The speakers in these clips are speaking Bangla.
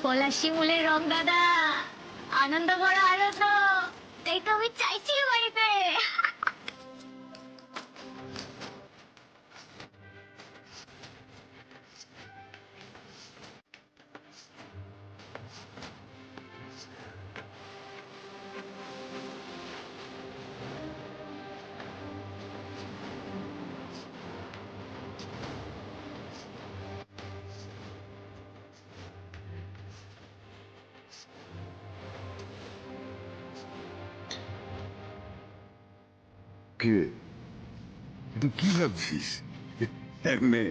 পলাশ শিমুলের রং দাদা, আনন্দ ভরা আনন্দ, তাই তো আমি চাইছি এ বাড়িতে। কি রে, তুই কি ভাবছিস? এমনি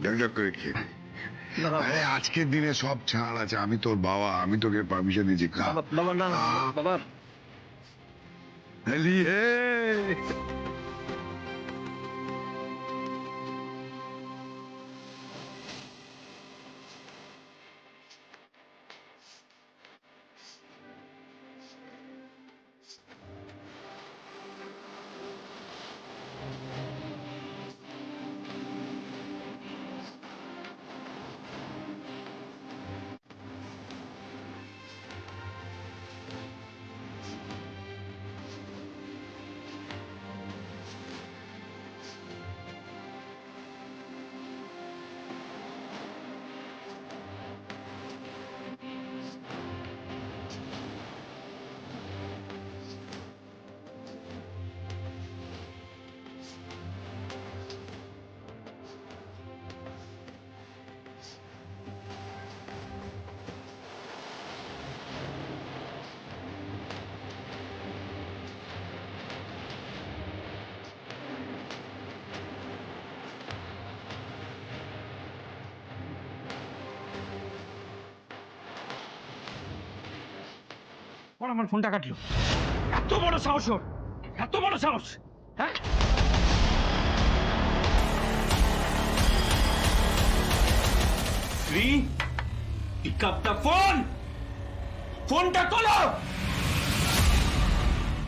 ঝকঝক করে খেয়ে নে। আরে আজকের দিনে সব ছাড় আছে, আমি তোর বাবা, আমি তোকে পারমিশন দিয়েছি, খা। বাবা না বাবা, এলি, হে। ওর আমার ফোনটা কাটলো। এত বড় সাহস ওর, এত বড় সাহস! হ্যাঁ, Shri, pick up the phone. ফোনটা তোলো।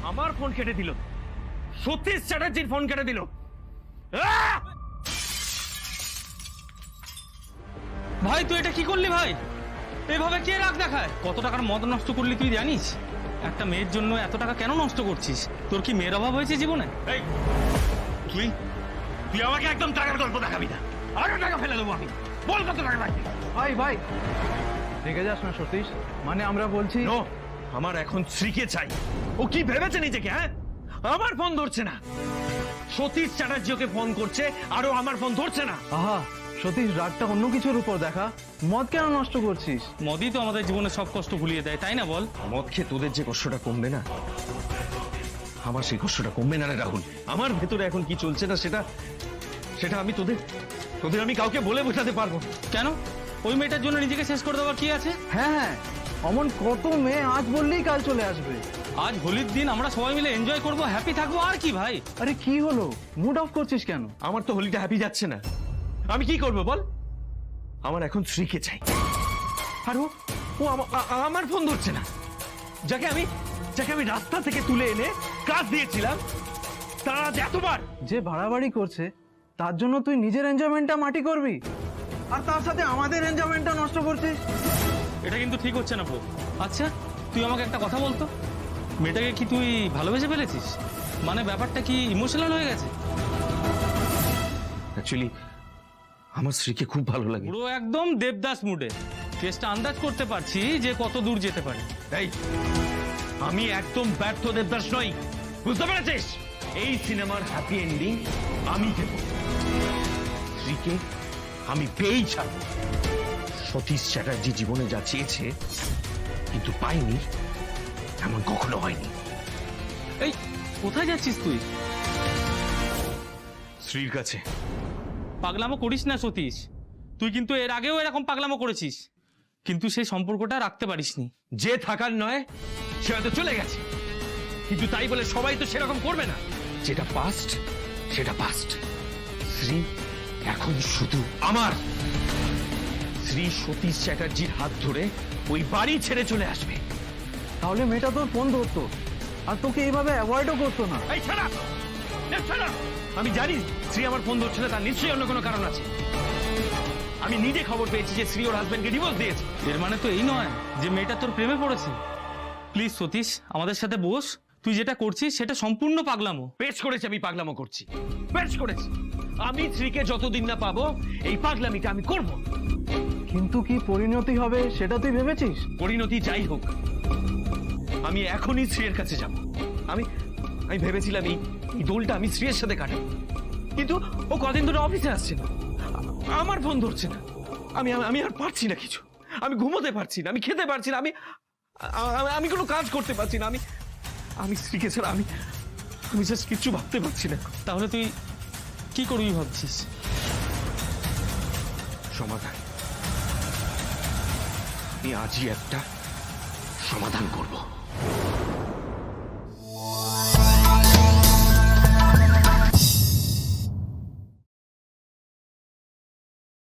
আমার ফোন কেটে দিল, সতীশ চ্যাটার্জির ফোন কেটে দিল। ভাই তুই এটা কি করলি ভাই? এভাবে কে রাগ দেখায়? কত টাকার মদ নষ্ট করলি তুই জানিস? একটা মেয়ের জন্য এত টাকা কেন নষ্ট করছিস? তোর কি মেয়ের অভাব হয়েছে জীবনে? এই, তুই তুই আমাকে একদম টাকার গল্প দেখাবি না। আরো টাকা ফেলে দেবো আমি। বল কত টাকা লাগবে। ভাই ভাই রেগে যাস না সতীশ, মানে আমরা বলছি নো, আমার এখন শ্রীকে চাই। ও কি ভেবেছে নিজেকে? হ্যাঁ, আমার ফোন ধরছে না। সতীশ চ্যাটার্জি ওকে ফোন করছে, আরো আমার ফোন ধরছে না। আহা সতীশ, রাগটা অন্য কিছুর উপর দেখা। মদ কেন নষ্ট করছিস? মদই তো আমাদের জীবনে সব কষ্ট ভুলিয়ে দেয়, তাই না বল? মদ খেয়ে তোদের যে কষ্টটা কমবে না, আমার সেই কষ্টটা কমবে না রে রাহুল। আমার ভেতরে এখন কি চলছে না সেটা সেটা আমি তোদের তোদের আমি কাউকে বলে বোঝাতে পারবো না। কেন? ওই মেয়েটার জন্য নিজেকে শেষ করে দেওয়ার কি আছে? হ্যাঁ হ্যাঁ, অমন কত মেয়ে আজ বললেই কাল চলে আসবে। আজ হোলির দিন আমরা সবাই মিলে এনজয় করবো, হ্যাপি থাকবো, আর কি ভাই? আরে কি হলো, মুড অফ করছিস কেন? আমার তো হোলিটা হ্যাপি যাচ্ছে না। আমি কি করবো বল? আমার এখন শ্রীকে চাই। আর ও আমার ফোন ধরছে না। যাকে আমি রাস্তা থেকে তুলে এনে কাজ দিয়েছিলাম, তারা আজ এতবার। যে বাড়াবাড়ি করছে তার জন্য তুই নিজের এনজয়মেন্টটা মাটি করবি, আর তার সাথে আমাদের এনজয়মেন্টটা নষ্ট করছিস। এটা কিন্তু ঠিক হচ্ছে না বউ। আচ্ছা তুই আমাকে একটা কথা বলতো, মেয়েটাকে কি তুই ভালোবেসে ফেলেছিস? মানে ব্যাপারটা কি ইমোশনাল হয়ে গেছে? অ্যাকচুয়ালি আমার স্ত্রীকে খুব ভালো লাগে। পুরো একদম দেবদাস মুডে। কেসটা আন্দাজ করতে পারছি যে কত দূর যেতে পারে। এই, আমি একদম ব্যর্থ দেবদাস নই, বুঝতে পেরেছিস? এই সিনেমার হ্যাপি এন্ডিং আমি দেব। স্ত্রীকে আমি পেয়েই ছাড়ব। সতীশ চ্যাটার্জি জীবনে যা চেয়েছে কিন্তু পাইনি, এমন কখনো হয়নি। এই কোথায় যাচ্ছিস তুই? স্ত্রীর কাছে। পাগলামো করিস না সতীশ, তুই কিন্তু এর আগেও এরকম পাগলামো করেছিস, কিন্তু সেই সম্পর্কটা রাখতে পারিসনি। যে থাকার নয় সে হয়তো চলে গেছে, কিন্তু তাই বলে সবাই তো সেরকম করবে না। যেটা পাস্ট সেটা পাস্ট। শ্রী এখন শুধু আমার। শ্রী সতীশ চ্যাটার্জির হাত ধরে ওই বাড়ি ছেড়ে চলে আসবে। তাহলে মেয়েটা তোর ফোন ধরতো আর তোকে এইভাবে অ্যাভয়েডও করতো না। এই ছাড়া, আমি জানি শ্রী আমার ফোন ধরছে না, তার নিশ্চয়ই অন্য কোনো কারণ আছে। আমি নিজে খবর পেয়েছি যে শ্রী ওর হাজবেন্ডকে ডিভোর্স দিয়েছে। এর মানে তো এই নয় যে মেয়েটা তোর প্রেমে পড়েছে। প্লিজ সতীশ, আমাদের সাথে বস। তুই যেটা করছিস সেটা সম্পূর্ণ পাগলামো। পেশ করেছে আমি পাগলামো করছি, পেশ করেছি। আমি শ্রীকে যতদিন না পাবো এই পাগলামিটা আমি করব। কিন্তু কি পরিণতি হবে সেটা তুই ভেবেছিস? পরিণতি যাই হোক, আমি এখনই শ্রীয়ের কাছে যাব। আমি আমি ভেবেছিলাম এই দোলটা আমি শ্রীয়ের সাথে কাটাবো, কিন্তু ও কদিন ধরে অফিসে আসছে না, আমার ফোন ধরছে না। আমি আমি আর পারছি না কিছু, আমি ঘুমোতে পারছি না, আমি খেতে পারছি না, আমি আমি কোনো কাজ করতে পারছি না। আমি আমি শ্রীকে ছাড়া আমি আমি জাস্ট কিচ্ছু ভাবতে পারছি না। তাহলে তুই কি করবি ভাবছিস? সমাধান, আমি আজই একটা সমাধান করব।